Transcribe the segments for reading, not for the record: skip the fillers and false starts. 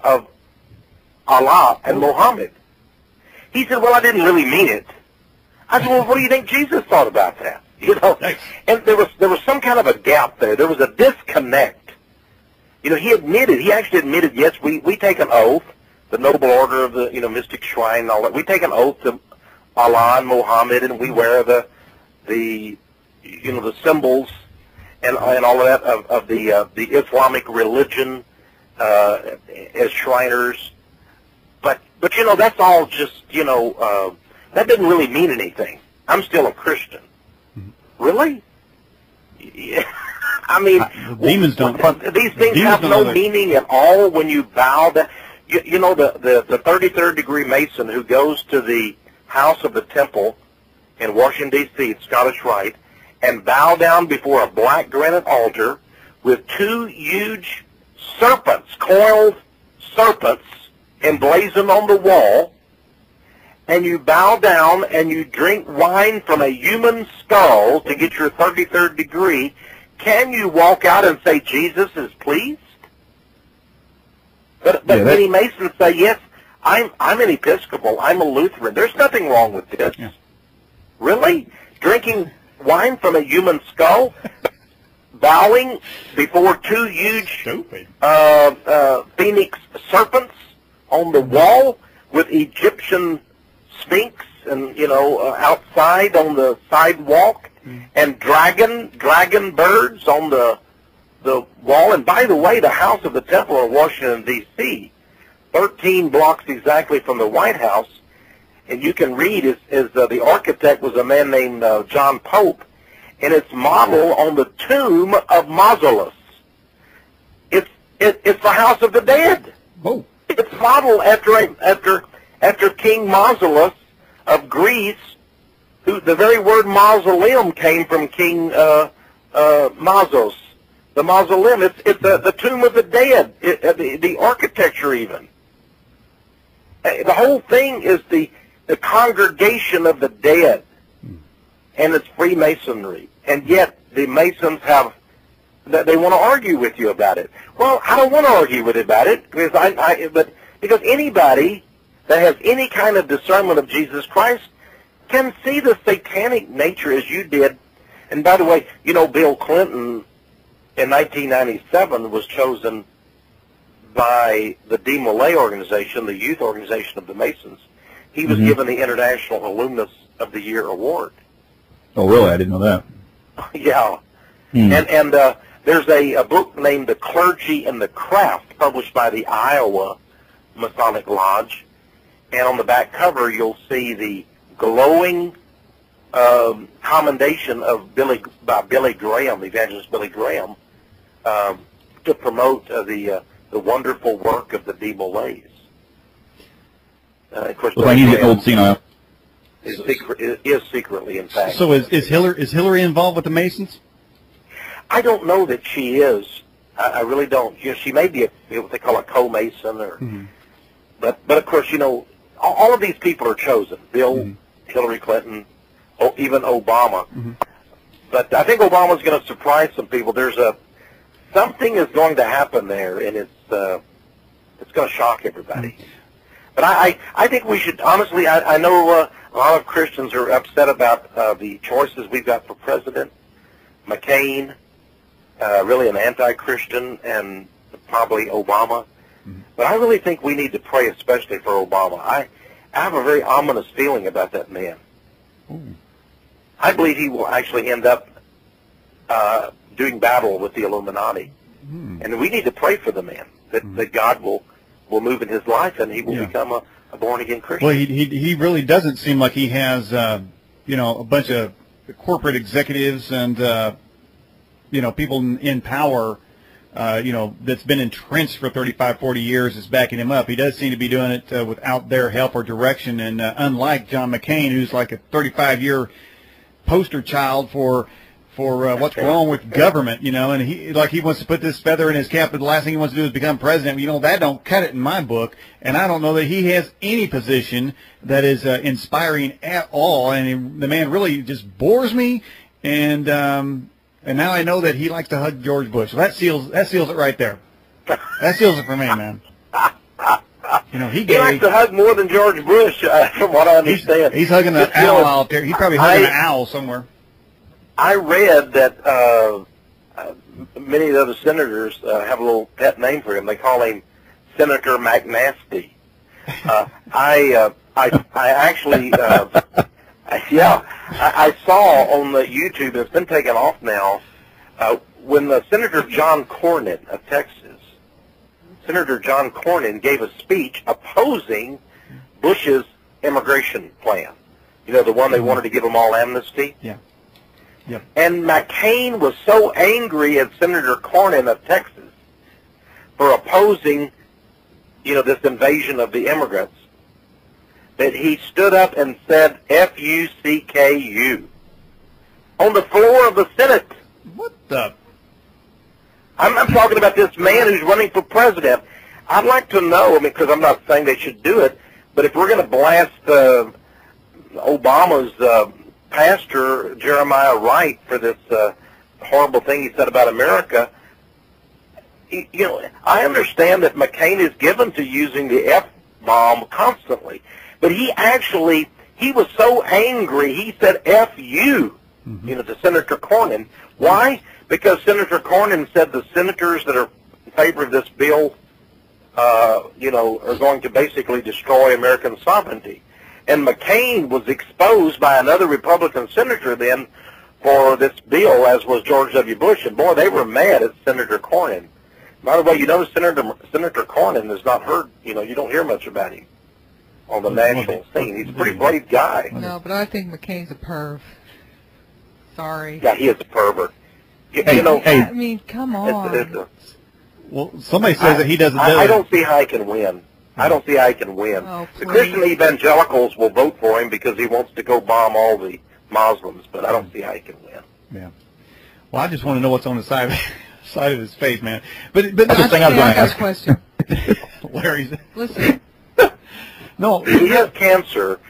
of Allah and Muhammad. He said, well, I didn't really mean it. I said, well, what do you think Jesus thought about that? You know, and there was some kind of a gap there. There was a disconnect. You know, he actually admitted, yes, we take an oath, the noble order of the, mystic shrine and all that. We take an oath to Allah and Muhammad, and we wear the symbols and all of that of the Islamic religion as Shriners. But that's all just, that didn't really mean anything. I'm still a Christian. Really? Yeah. I mean, demons don't. These things have no meaning at all when you bow down. The 33rd degree Mason who goes to the house of the temple in Washington, D.C., Scottish Rite, and bow down before a black granite altar with two huge serpents, coiled serpents, emblazoned on the wall, and you bow down and you drink wine from a human skull to get your 33rd degree, can you walk out and say Jesus is pleased? But many Masons say, yes, I'm an Episcopal, I'm a Lutheran. There's nothing wrong with this. Yeah. Really? Drinking wine from a human skull? Bowing before two huge phoenix serpents on the wall with Egyptian sphinx and, outside on the sidewalk and dragon birds on the wall. And by the way, the House of the Temple in Washington, D.C., 13 blocks exactly from the White House, and you can read, the architect was a man named John Pope, and it's modeled on the tomb of Mausolus. It's the House of the Dead. Oh. It's modeled after King Mausolus of Greece, who the very word mausoleum came from King Mausos. The mausoleum, it's the tomb of the dead, the architecture even. The whole thing is the congregation of the dead, and it's Freemasonry. And yet the Masons they want to argue with you about it. Well, I don't want to argue with you about it because anybody that has any kind of discernment of Jesus Christ can see the satanic nature as you did. And by the way, Bill Clinton in 1997 was chosen by the De Molay organization, the youth organization of the Masons. He was given the International Alumnus of the Year award. Oh, really? I didn't know that. Yeah. And there's a book named The Clergy and the Craft, published by the Iowa Masonic Lodge. And on the back cover, you'll see the glowing commendation of by Billy Graham, evangelist Billy Graham, to promote the wonderful work of the De Molays. Of course, well, I need to get old senile. Is secretly, in fact. So is Hillary involved with the Masons? I don't know that she is. I really don't. She may be what they call a co-Mason, or. But of course, all of these people are chosen. Bill, Hillary Clinton, even Obama. But I think Obama's going to surprise some people. Something is going to happen there, and it's going to shock everybody. But I think we should, honestly, I know a lot of Christians are upset about the choices we've got for president. McCain, really an anti-Christian, and probably Obama. But I really think we need to pray especially for Obama. I have a very ominous feeling about that man. I believe he will actually end up doing battle with the Illuminati. And we need to pray for the man, that God will move in his life and he will become a born-again Christian. Well, he really doesn't seem like he has, a bunch of corporate executives and, people in power, that's been entrenched for 35, 40 years is backing him up. He does seem to be doing it without their help or direction. And unlike John McCain, who's like a 35-year poster child for what's wrong with government, and he wants to put this feather in his cap, but the last thing he wants to do is become president. That don't cut it in my book, and I don't know that he has any position that is inspiring at all. And the man really just bores me, and now I know that he likes to hug George Bush. So that seals it right there. That seals it for me, man. He likes to hug more than George Bush, from what I understand. He's hugging an owl out there. He's probably hugging an owl somewhere. I read that many of the other senators have a little pet name for him. They call him Senator McNasty. I actually, I saw on the YouTube, and it's been taken off now, when Senator John Cornyn of Texas, Senator John Cornyn gave a speech opposing Bush's immigration plan. The one they wanted to give them all amnesty. Yeah. Yep. And McCain was so angry at Senator Cornyn of Texas for opposing, this invasion of the immigrants, that he stood up and said F-U-C-K-U on the floor of the Senate. What the? I'm talking about this man who's running for president. I'd like to know, because I'm not saying they should do it, but if we're going to blast Obama's pastor, Jeremiah Wright, for this horrible thing he said about America, I understand that McCain is given to using the F-bomb constantly, but he was so angry, he said F-U, to Senator Cornyn. Why? Because Senator Cornyn said the senators that are in favor of this bill, are going to basically destroy American sovereignty. And McCain was exposed by another Republican senator then for this bill, as was George W. Bush. And, boy, they were mad at Senator Cornyn. By the way, Senator Cornyn is not heard, you don't hear much about him on the national scene. He's a pretty brave guy. No, but I think McCain's a perv. Sorry. Yeah, he is a pervert. I mean, come on. Well, somebody says that he doesn't do it. I don't see how he can win. Oh, the Christian evangelicals will vote for him because he wants to go bomb all the Muslims, but I don't see how he can win. Yeah. Well, I just want to know what's on the side of his face, man. But that's the thing I was going to ask. Question. Larry's. Listen. No, he has cancer.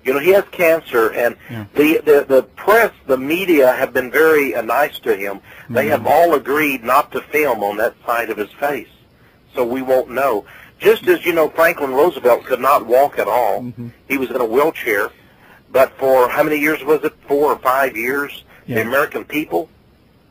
He has cancer, and the press, the media have been very nice to him. They have all agreed not to film on that side of his face, so we won't know. Just as, Franklin Roosevelt could not walk at all. He was in a wheelchair. But for how many years was it? 4 or 5 years? The American people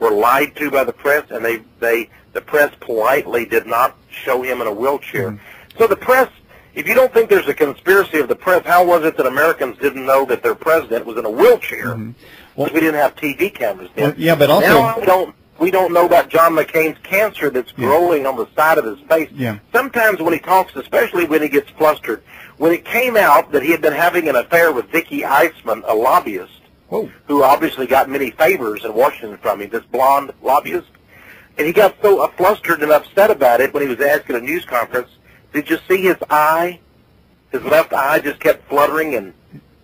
were lied to by the press, and the press politely did not show him in a wheelchair. So the press, if you don't think there's a conspiracy of the press, how was it that Americans didn't know that their president was in a wheelchair? Well, we didn't have TV cameras then. Yeah, but also... Now we don't know about John McCain's cancer that's growing on the side of his face. Yeah. Sometimes when he talks, especially when he gets flustered, when it came out that he had been having an affair with Vicky Eisman, a lobbyist, who obviously got many favors in Washington from him, this blonde lobbyist, and he got so flustered and upset about it when he was asked at a news conference. Did you see his eye? His left eye just kept fluttering, and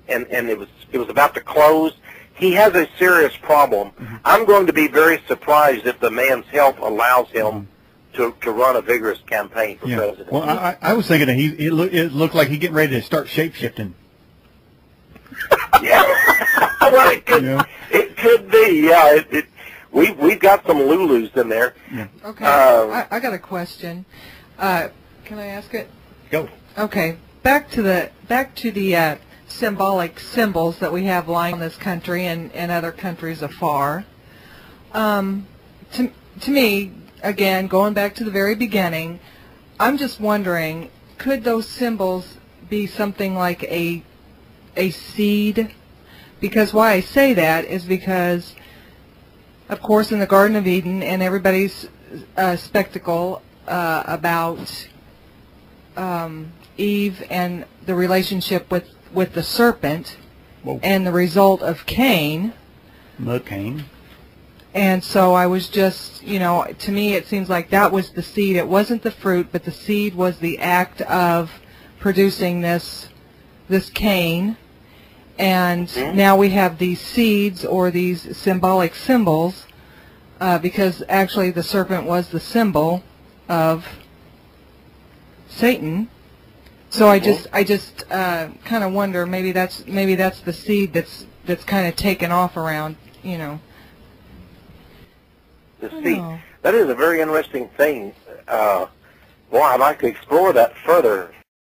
it was about to close. He has a serious problem. I'm going to be very surprised if the man's health allows him to run a vigorous campaign for president. Well, I was thinking that it looked like he's getting ready to start shape-shifting. Yeah. Well, it could be. Yeah. We've got some Lulus in there. Yeah. Okay. I got a question. Can I ask it? Go. Okay. Back to the symbolic symbols that we have lying in this country and other countries afar. To me, again, going back to the very beginning, I'm just wondering, could those symbols be something like a seed? Because why I say that is because, of course, in the Garden of Eden and everybody's spectacle about Eve and the relationship with the serpent and the result of Cain. McCain. And so I was just, to me it seems like that was the seed. It wasn't the fruit, but the seed was the act of producing this Cain. And now we have these seeds or these symbolic symbols because actually the serpent was the symbol of Satan. So I just kind of wonder, maybe that's the seed that's kind of taken off around, The seed. That is a very interesting thing. Well, I'd like to explore that further.